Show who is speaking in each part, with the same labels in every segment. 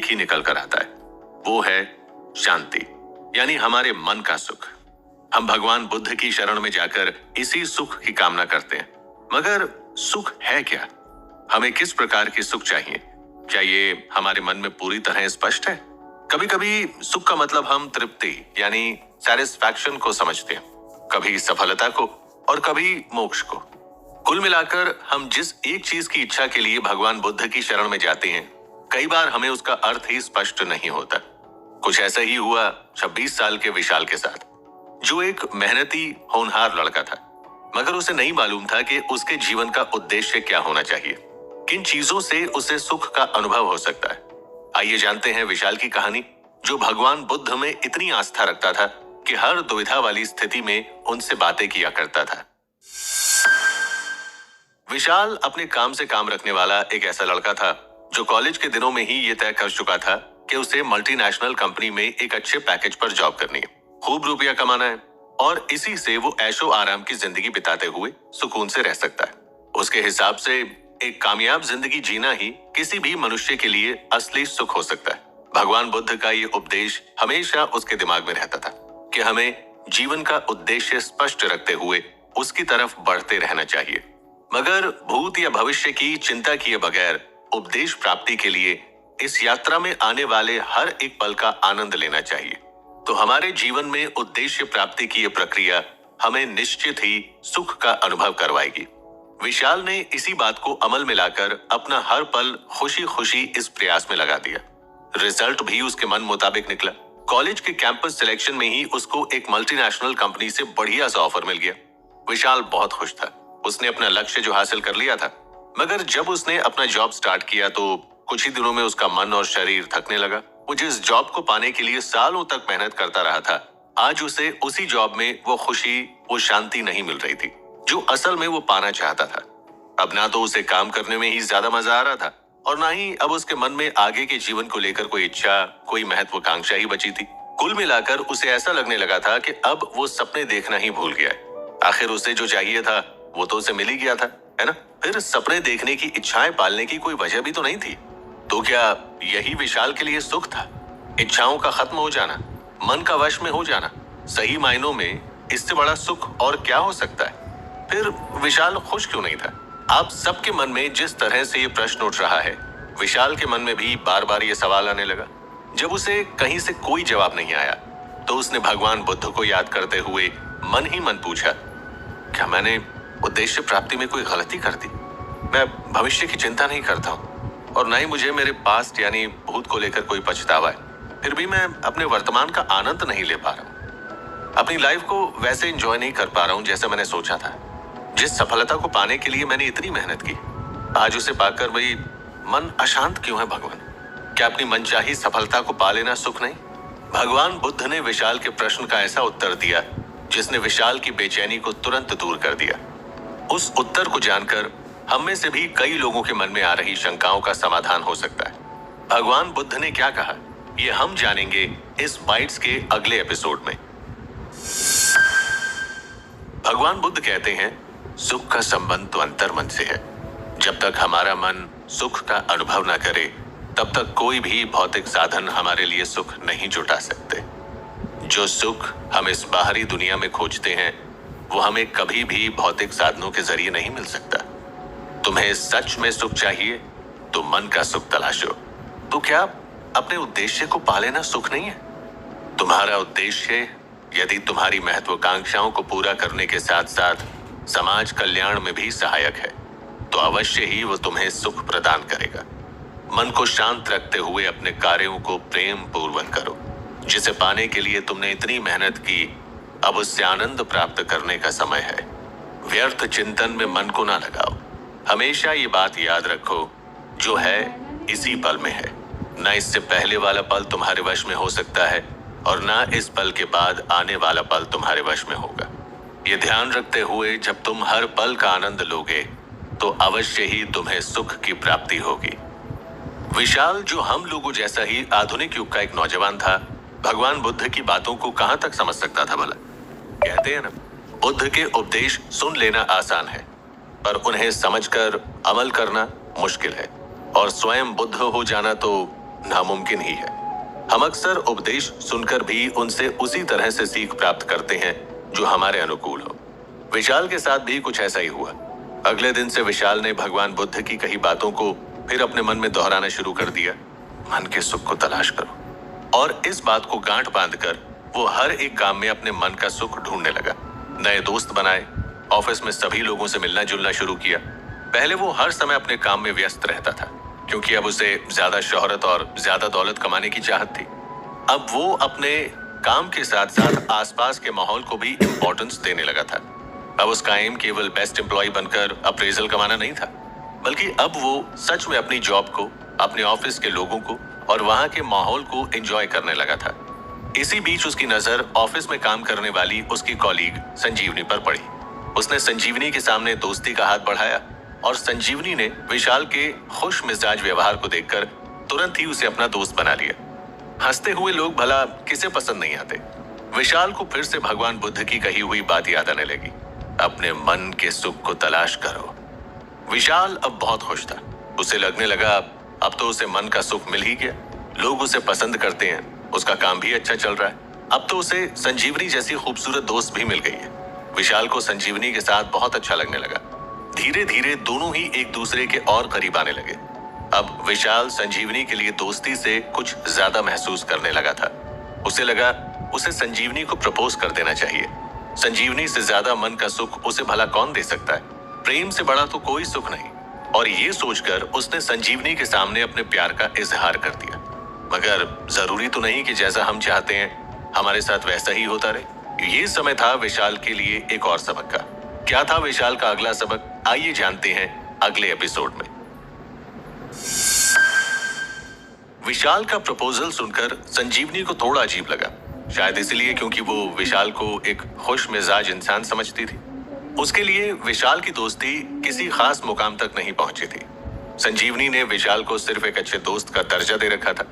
Speaker 1: एक ही निकल कर आता है, वो है शांति, यानी हमारे मन का सुख। हम भगवान बुद्ध की शरण में जाकर इसी सुख की कामना करते हैं। मगर सुख है क्या? हमें किस प्रकार के सुख चाहिए? क्या ये हमारे मन में पूरी तरह स्पष्ट है? कभी कभी सुख का मतलब हम तृप्ति यानी सैटिस्फैक्शन को समझते हैं, कभी सफलता को और कभी मोक्ष को। कुल मिलाकर हम जिस एक चीज की इच्छा के लिए भगवान बुद्ध की शरण में जाते हैं, कई बार हमें उसका अर्थ ही स्पष्ट नहीं होता। कुछ ऐसा ही हुआ 26 साल के विशाल के साथ, जो एक मेहनती होनहार लड़का था, मगर उसे नहीं मालूम था कि उसके जीवन का उद्देश्य क्या होना चाहिए, किन चीजों से उसे सुख का अनुभव हो सकता है। आइए जानते हैं विशाल की कहानी, जो भगवान बुद्ध में इतनी आस्था रखता था कि हर दुविधा वाली स्थिति में उनसे बातें किया करता था। विशाल अपने काम से काम रखने वाला एक ऐसा लड़का था जो कॉलेज के दिनों में ही ये तय कर चुका था कि उसे मल्टीनेशनल कंपनी में एक अच्छे पैकेज पर जॉब करनी है, खूब रुपया कमाना है और इसी से वो ऐशो आराम की जिंदगी बिताते हुए सुकून से रह सकता है। उसके हिसाब से एक कामयाब जिंदगी जीना ही किसी भी मनुष्य के लिए असली सुख हो सकता है। भगवान बुद्ध का ये उपदेश हमेशा उसके दिमाग में रहता था कि हमें जीवन का उद्देश्य स्पष्ट रखते हुए उसकी तरफ बढ़ते रहना चाहिए, मगर भूत या भविष्य की चिंता किए बगैर उपदेश प्राप्ति के लिए इस यात्रा में आने वाले हर एक पल का आनंद लेना चाहिए। तो हमारे जीवन में उद्देश्य प्राप्ति की यह प्रक्रिया हमें निश्चित ही सुख का अनुभव करवाएगी। विशाल ने इसी बात को अमल में लाकर अपना हर पल खुशी खुशी इस प्रयास में लगा दिया। रिजल्ट भी उसके मन मुताबिक निकला। कॉलेज के कैंपस सिलेक्शन में ही उसको एक मल्टीनेशनल कंपनी से बढ़िया सा ऑफर मिल गया। विशाल बहुत खुश था, उसने अपना लक्ष्य जो हासिल कर लिया था। मगर जब उसने अपना जॉब स्टार्ट किया तो कुछ ही दिनों में उसका मन और शरीर थकने लगा। वो जिस जॉब को पाने के लिए सालों तक मेहनत करता रहा था, आज उसे उसी जॉब में वो खुशी, वो शांति नहीं मिल रही थी जो असल में वो पाना चाहता था। अब ना तो उसे काम करने में ही ज्यादा मजा आ रहा था और ना ही अब उसके मन में आगे के जीवन को लेकर कोई इच्छा, कोई महत्वाकांक्षा ही बची थी। कुल मिलाकर उसे ऐसा लगने लगा था कि अब वो सपने देखना ही भूल गया है। आखिर उसे जो चाहिए था वो तो उसे मिल ही गया था, है ना? फिर सपने देखने की, इच्छाएं पालने की कोई वजह भी तो नहीं थी। तो क्या यही विशाल के लिए सुख था? इच्छाओं का खत्म हो जाना, मन का वश में हो जाना। सही मायनों में इससे बड़ा सुख और क्या हो सकता है? फिर विशाल खुश क्यों नहीं था? आप सबके मन में जिस तरह से ये प्रश्न उठ रहा है, विशाल के मन में भी बार बार ये सवाल आने लगा। जब उसे कहीं से कोई जवाब नहीं आया तो उसने भगवान बुद्ध को याद करते हुए मन ही मन पूछा, क्या मैंने उद्देश्य प्राप्ति में कोई गलती कर दी? मैं भविष्य की चिंता नहीं करता हूँ और ना ही मुझे मेरे पास्ट यानी भूत को लेकर कोई पछतावा है। फिर भी मैं अपने वर्तमान का आनंद नहीं ले पा रहा हूँ, अपनी लाइफ को वैसे एंजॉय नहीं कर पा रहा हूँ जैसे मैंने सोचा था। जिस सफलता को पाने के लिए मैंने इतनी मेहनत की, आज उसे पाकर वही मन अशांत क्यों है भगवान? क्या अपनी मनचाही सफलता को पा लेना सुख नहीं? भगवान बुद्ध ने विशाल के प्रश्न का ऐसा उत्तर दिया जिसने विशाल की बेचैनी को तुरंत दूर कर दिया। उस उत्तर को जानकर हम में से भी कई लोगों के मन में आ रही शंकाओं का समाधान हो सकता है। भगवान बुद्ध ने क्या कहा, ये हम जानेंगे इस बाइट्स के अगले एपिसोड में। भगवान बुद्ध कहते हैं, सुख का संबंध तो अंतर मन से है। जब तक हमारा मन सुख का अनुभव न करे तब तक कोई भी भौतिक साधन हमारे लिए सुख नहीं जुटा सकते। जो सुख हम इस बाहरी दुनिया में खोजते हैं वो हमें कभी भी भौतिक साधनों के जरिए नहीं मिल सकता। तुम्हें सच में सुख चाहिए तो मन का सुख तलाशो। तो क्या अपने उद्देश्य को पा लेना सुख नहीं है? तुम्हारा उद्देश्य यदि तुम्हारी महत्वाकांक्षाओं को पूरा करने के साथ साथ समाज कल्याण में भी सहायक है तो अवश्य ही वो तुम्हें सुख प्रदान करेगा। मन को शांत रखते हुए अपने कार्यों को प्रेम पूर्वक करो। जिसे पाने के लिए तुमने इतनी मेहनत की, अब उससे आनंद प्राप्त करने का समय है। व्यर्थ चिंतन में मन को ना लगाओ। हमेशा ये बात याद रखो, जो है इसी पल में है। ना इससे पहले वाला पल तुम्हारे वश में हो सकता है और ना इस पल के बाद आने वाला पल तुम्हारे वश में होगा। ये ध्यान रखते हुए जब तुम हर पल का आनंद लोगे तो अवश्य ही तुम्हें सुख की प्राप्ति होगी। विशाल, जो हम लोगों जैसा ही आधुनिक युग का एक नौजवान था, भगवान बुद्ध की बातों को कहां तक समझ सकता था भला? कहते हैं ना, बुद्ध के उपदेश सुन लेना आसान है पर उन्हें समझकर अमल करना मुश्किल है, और स्वयं बुद्ध हो जाना तो नामुमकिन ही है। हम अक्सर उपदेश सुनकर भी उनसे उसी तरह से सीख प्राप्त करते हैं जो हमारे अनुकूल हो। विशाल के साथ भी कुछ ऐसा ही हुआ। अगले दिन से विशाल ने भगवान बुद्ध की कही बातों को फिर अपने मन में दोहराना शुरू कर दिया। मन के सुख को तलाश करो। और इस बात को गांठ बांधकर वो हर एक काम में अपने मन का सुख ढूंढने लगा। नए दोस्त बनाए, ऑफिस में सभी लोगों से मिलना जुलना शुरू किया। पहले वो हर समय अपने काम में व्यस्त रहता था, क्योंकि अब उसे ज्यादा शोहरत और ज्यादा दौलत कमाने की चाहत थी। अब वो अपने काम के साथ साथ आसपास के माहौल को भी इम्पोर्टेंस देने लगा था। अब उसका एम केवल बेस्ट एम्प्लॉय बनकर अप्रेजल कमाना नहीं था, बल्कि अब वो सच में अपनी जॉब को, अपने ऑफिस के लोगों को और वहां के माहौल को एंजॉय करने लगा था। इसी बीच उसकी नजर ऑफिस में काम करने वाली उसकी कॉलीग संजीवनी पर पड़ी। उसने संजीवनी के सामने दोस्ती का हाथ बढ़ाया और संजीवनी ने विशाल के खुश मिजाज व्यवहार को देखकर तुरंत ही उसे अपना दोस्त बना लिया। हंसते हुए लोग भला किसे पसंद नहीं आते। विशाल को फिर से भगवान बुद्ध की कही हुई बात याद आने लगी, अपने मन के सुख को तलाश करो। विशाल अब बहुत खुश था। उसे लगने लगा अब तो उसे मन का सुख मिल ही गया। लोग उसे पसंद करते हैं, उसका काम भी अच्छा चल रहा है। अब तो उसे संजीवनी जैसी खूबसूरत दोस्त भी मिल गई है। विशाल को संजीवनी के साथ बहुत अच्छा लगने लगा। धीरे धीरे दोनों ही एक दूसरे के और करीब आने लगे। अब विशाल संजीवनी के लिए दोस्ती से कुछ ज्यादा महसूस करने लगा था। उसे लगा उसे संजीवनी को प्रपोज कर देना चाहिए। संजीवनी से ज्यादा मन का सुख उसे भला कौन दे सकता है। प्रेम से बड़ा तो कोई सुख नहीं। और ये सोचकर उसने संजीवनी के सामने अपने प्यार का इजहार कर दिया। मगर जरूरी तो नहीं कि जैसा हम चाहते हैं हमारे साथ वैसा ही होता रहे। ये समय था विशाल के लिए एक और सबक का। क्या था विशाल का अगला सबक, आइए जानते हैं अगले एपिसोड में। विशाल का प्रपोजल सुनकर संजीवनी को थोड़ा अजीब लगा, शायद इसलिए क्योंकि वो विशाल को एक खुश मिजाज इंसान समझती थी। उसके लिए विशाल की दोस्ती किसी खास मुकाम तक नहीं पहुंची थी। संजीवनी ने विशाल को सिर्फ एक अच्छे दोस्त का दर्जा दे रखा था।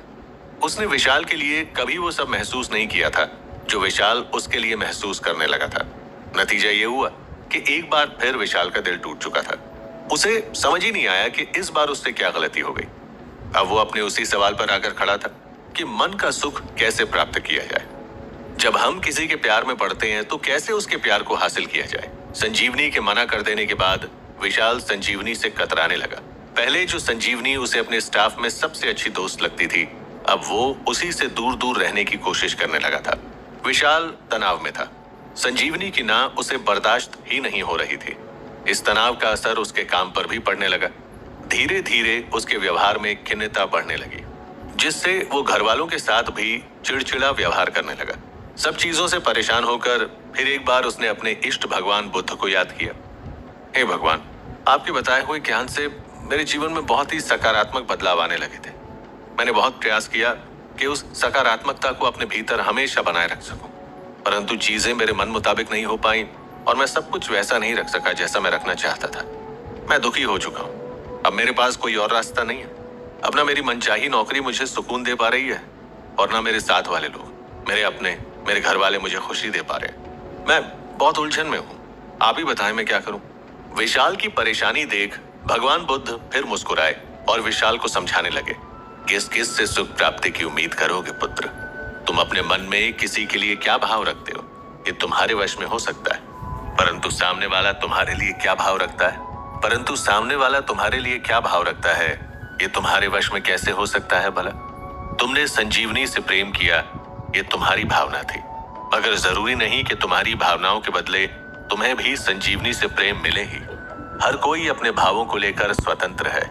Speaker 1: उसने विशाल के लिए कभी वो सब महसूस नहीं किया था जो विशाल उसके लिए महसूस करने लगा था। नतीजा ये हुआ कि एक बार फिर विशाल का दिल टूट चुका था। उसे समझ ही नहीं आया कि इस बार उससे क्या गलती हो गई। अब वो अपने उसी सवाल पर आकर खड़ा था कि मन का सुख कैसे प्राप्त किया जाए। जब हम किसी के प्यार में पड़ते हैं तो कैसे उसके प्यार को हासिल किया जाए। संजीवनी के मना कर देने के बाद विशाल संजीवनी से कतराने लगा। पहले जो संजीवनी उसे अपने स्टाफ में सबसे अच्छी दोस्त लगती थी, अब वो उसी से दूर दूर रहने की कोशिश करने लगा था। विशाल तनाव में था। संजीवनी की ना उसे बर्दाश्त ही नहीं हो रही थी। इस तनाव का असर उसके काम पर भी पड़ने लगा। धीरे धीरे उसके व्यवहार में खिन्नता बढ़ने लगी, जिससे वो घर वालों के साथ भी चिड़चिड़ा व्यवहार करने लगा। सब चीजों से परेशान होकर फिर एक बार उसने अपने इष्ट भगवान बुद्ध को याद किया। हे भगवान, आपके बताए हुए ज्ञान से मेरे जीवन में बहुत ही सकारात्मक बदलाव आने लगे थे। मैंने बहुत प्रयास किया कि उस सकारात्मकता को अपने भीतर हमेशा बनाए रख सकूं, परंतु चीजें मेरे मन मुताबिक नहीं हो पाई और मैं सब कुछ वैसा नहीं रख सका जैसा मैं रखना चाहता था। मैं दुखी हो चुका हूं। अब मेरे पास कोई और रास्ता नहीं है। अब ना मेरी मनचाही नौकरी मुझे सुकून दे पा रही है और ना मेरे साथ वाले लोग, मेरे अपने, मेरे घर वाले मुझे खुशी दे पा रहे हैं। मैं बहुत उलझन में हूं। आप ही बताएं मैं क्या करूं। विशाल की परेशानी देख भगवान बुद्ध फिर मुस्कुराए और विशाल को समझाने लगे, किस किस से सुख प्राप्ति की उम्मीद करोगे पुत्र। तुम अपने मन में किसी के लिए क्या भाव रखते हो ये तुम्हारे वश में हो सकता है, परंतु सामने वाला तुम्हारे लिए क्या भाव रखता है ये तुम्हारे वश में कैसे हो सकता है भला। तुमने संजीवनी से प्रेम किया, ये तुम्हारी भावना थी, मगर जरूरी नहीं कि तुम्हारी भावनाओं के बदले तुम्हें भी संजीवनी से प्रेम मिले ही। हर कोई अपने भावों को लेकर स्वतंत्र है।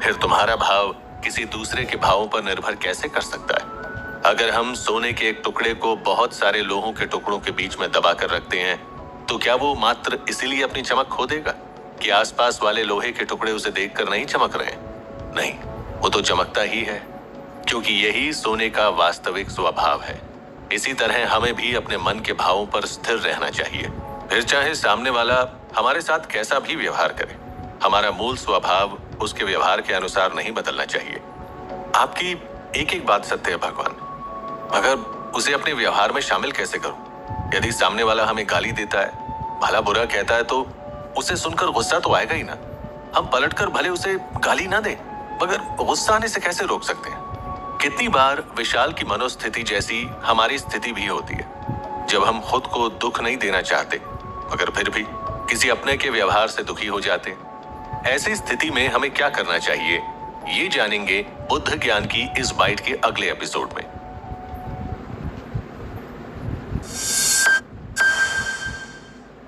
Speaker 1: फिर तुम्हारा भाव किसी दूसरे के भावों पर निर्भर कैसे कर सकता है। अगर हम सोने के एक टुकड़े को बहुत सारे लोहों के टुकड़ों के बीच में दबा कर रखते हैं तो क्या वो मात्र इसीलिए अपनी चमक खो देगा कि आसपास वाले लोहे के टुकड़े उसे देखकर नहीं चमक रहे? नहीं, वो तो चमकता ही है, क्योंकि यही सोने का वास्तविक स्वभाव है। इसी तरह हमें भी अपने मन के भावों पर स्थिर रहना चाहिए। फिर चाहे सामने वाला हमारे साथ कैसा भी व्यवहार करे, हमारा मूल स्वभाव उसके व्यवहार के अनुसार नहीं बदलना चाहिए। आपकी एक एक बात सत्य है भगवान, मगर उसे अपने व्यवहार में शामिल कैसे करूं? यदि सामने वाला हमें गाली देता है, भला बुरा कहता है, तो उसे सुनकर गुस्सा तो आएगा ही ना। हम पलटकर भले उसे गाली ना दें, मगर गुस्सा आने से कैसे रोक सकते हैं? कितनी बार विशाल की मनोस्थिति जैसी हमारी स्थिति भी होती है, जब हम खुद को दुख नहीं देना चाहते मगर फिर भी किसी अपने के व्यवहार से दुखी हो जाते हैं। ऐसी स्थिति में हमें क्या करना चाहिए, ये जानेंगे बुद्ध ज्ञान की इस बाइट के अगले एपिसोड में।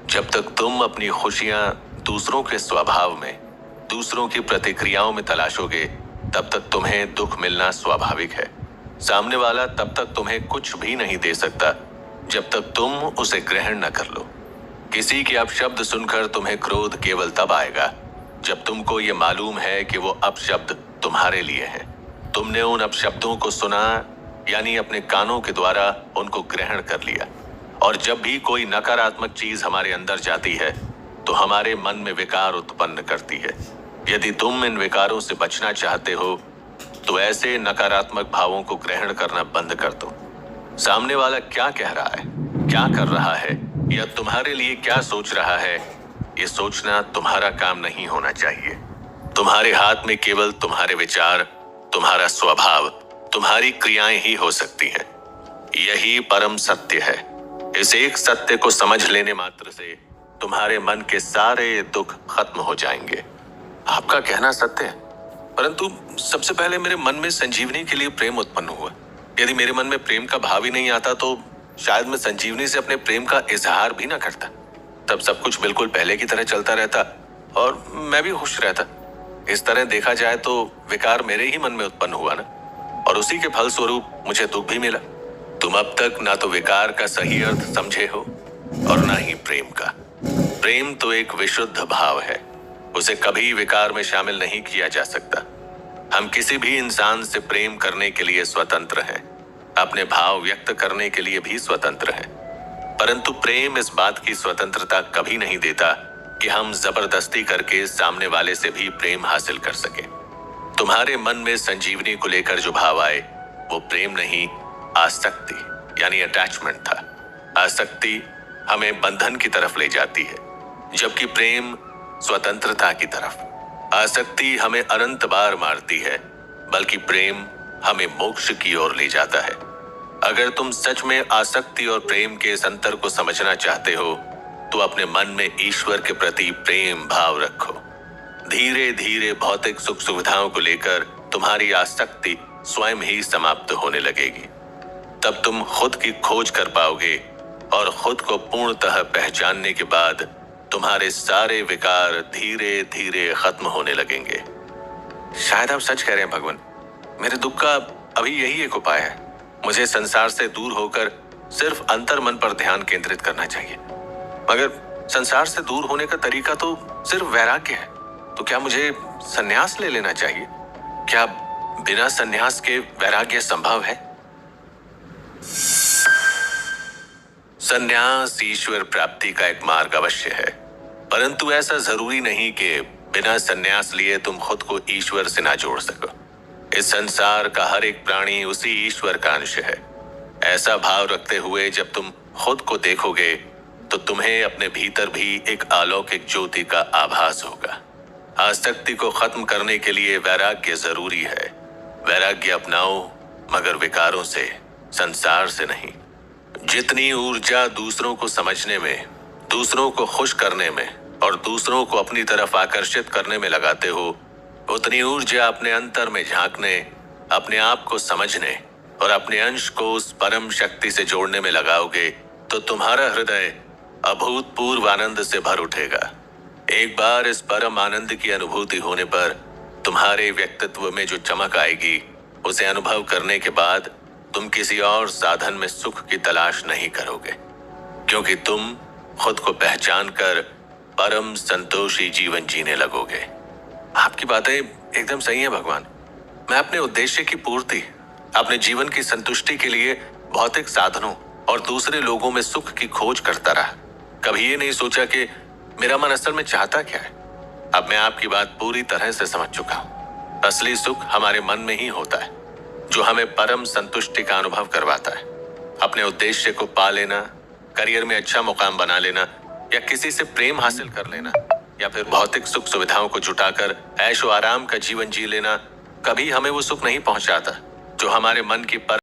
Speaker 1: जब तक तुम अपनी खुशियां दूसरों के स्वभाव में, दूसरों की प्रतिक्रियाओं में तलाशोगे, तब तक तुम्हें दुख मिलना स्वाभाविक है। सामने वाला तब तक तुम्हें कुछ भी नहीं दे सकता जब तक तुम उसे ग्रहण न कर लो। किसी के अपशब्द सुनकर तुम्हें क्रोध केवल तब आएगा जब तुमको ये मालूम है कि वो अपशब्द तुम्हारे लिए है। तुमने उन अपशब्दों को सुना, यानी अपने कानों के द्वारा उनको ग्रहण कर लिया। और जब भी कोई नकारात्मक चीज हमारे अंदर जाती है तो हमारे मन में विकार उत्पन्न करती है। यदि तुम इन विकारों से बचना चाहते हो तो ऐसे नकारात्मक भावों को ग्रहण करना बंद कर दो। सामने वाला क्या कह रहा है, क्या कर रहा है या तुम्हारे लिए क्या सोच रहा है, ये सोचना तुम्हारा काम नहीं होना चाहिए। तुम्हारे हाथ में केवल तुम्हारे विचार, तुम्हारा स्वभाव, तुम्हारी क्रियाएं ही हो सकती हैं। यही परम सत्य है। इस एक सत्य को समझ लेने मात्र से तुम्हारे मन के सारे दुख खत्म हो जाएंगे। आपका कहना सत्य है, परंतु सबसे पहले मेरे मन में संजीवनी के लिए प्रेम उत्पन्न हुआ। यदि मेरे मन में प्रेम का भाव ही नहीं आता तो शायद मैं संजीवनी से अपने प्रेम का इजहार भी ना करता। तब सब कुछ बिल्कुल पहले की तरह चलता रहता और मैं भी खुश रहता। इस तरह देखा जाए तो विकार मेरे ही मन में उत्पन्न हुआ ना, और उसी के फलस्वरूप मुझे दुख भी मिला। तुम अब तक ना तो विकार का सही अर्थ समझे हो और ना ही प्रेम का। प्रेम तो एक विशुद्ध भाव है, उसे कभी विकार में शामिल नहीं किया जा सकता। हम किसी भी इंसान से प्रेम करने के लिए स्वतंत्र हैं, अपने भाव व्यक्त करने के लिए भी स्वतंत्र हैं, परंतु प्रेम इस बात की स्वतंत्रता कभी नहीं देता कि हम जबरदस्ती करके सामने वाले से भी प्रेम हासिल कर सके। तुम्हारे मन में संजीवनी को लेकर जो भाव आए वो प्रेम नहीं, आसक्ति यानी अटैचमेंट था। आसक्ति हमें बंधन की तरफ ले जाती है, जबकि प्रेम स्वतंत्रता की तरफ। आसक्ति हमें अनंत बार मारती है, बल्कि प्रेम हमें मोक्ष की ओर ले जाता है। अगर तुम सच में आसक्ति और प्रेम के इस अंतर को समझना चाहते हो तो अपने मन में ईश्वर के प्रति प्रेम भाव रखो। धीरे धीरे भौतिक सुख सुविधाओं को लेकर तुम्हारी आसक्ति स्वयं ही समाप्त होने लगेगी। तब तुम खुद की खोज कर पाओगे और खुद को पूर्णतः पहचानने के बाद तुम्हारे सारे विकार धीरे धीरे खत्म होने लगेंगे। शायद आप सच कह रहे हैं भगवान, मेरे दुख का अभी यही एक उपाय है। मुझे संसार से दूर होकर सिर्फ अंतर्मन पर ध्यान केंद्रित करना चाहिए। मगर संसार से दूर होने का तरीका तो सिर्फ वैराग्य है, तो क्या मुझे संन्यास ले लेना चाहिए? क्या बिना संन्यास के वैराग्य संभव है? संन्यास ईश्वर प्राप्ति का एक मार्ग अवश्य है, परंतु ऐसा जरूरी नहीं कि बिना संन्यास लिए तुम खुद को ईश्वर से ना जोड़ सको। इस संसार का हर एक प्राणी उसी ईश्वर का अंश है। ऐसा भाव रखते हुए जब तुम खुद को देखोगे तो तुम्हें अपने भीतर भी एक अलौकिक ज्योति का आभास होगा। आसक्ति को खत्म करने के लिए वैराग्य जरूरी है। वैराग्य अपनाओ, मगर विकारों से, संसार से नहीं। जितनी ऊर्जा दूसरों को समझने में, दूसरों को खुश करने में और दूसरों को अपनी तरफ आकर्षित करने में लगाते हो, उतनी ऊर्जा अपने अंतर में झांकने, अपने आप को समझने और अपने अंश को उस परम शक्ति से जोड़ने में लगाओगे तो तुम्हारा हृदय अभूतपूर्व आनंद से भर उठेगा। एक बार इस परम आनंद की अनुभूति होने पर तुम्हारे व्यक्तित्व में जो चमक आएगी, उसे अनुभव करने के बाद तुम किसी और साधन में सुख की तलाश नहीं करोगे, क्योंकि तुम खुद को पहचान कर परम संतोषी जीवन जीने लगोगे। आपकी बातें एकदम सही है भगवान। मैं अपने उद्देश्य की पूर्ति, अपने जीवन की संतुष्टि के लिए भौतिक साधनों और दूसरे लोगों में सुख की खोज करता रहा। कभी ये नहीं सोचा कि मेरा मन असल में चाहता क्या है। अब मैं आपकी बात पूरी तरह से समझ चुका हूँ। असली सुख हमारे मन में ही होता है, जो हमें परम संतुष्टि का अनुभव करवाता है। अपने उद्देश्य को पा लेना, करियर में अच्छा मुकाम बना लेना या किसी से प्रेम हासिल कर लेना या फिर भौतिक सुख सुविधाओं को जुटाकर ऐशो आराम का जीवन जी लेना, कभी हमें वो सुख नहीं पहुंचाता। जो हमारे मन की पर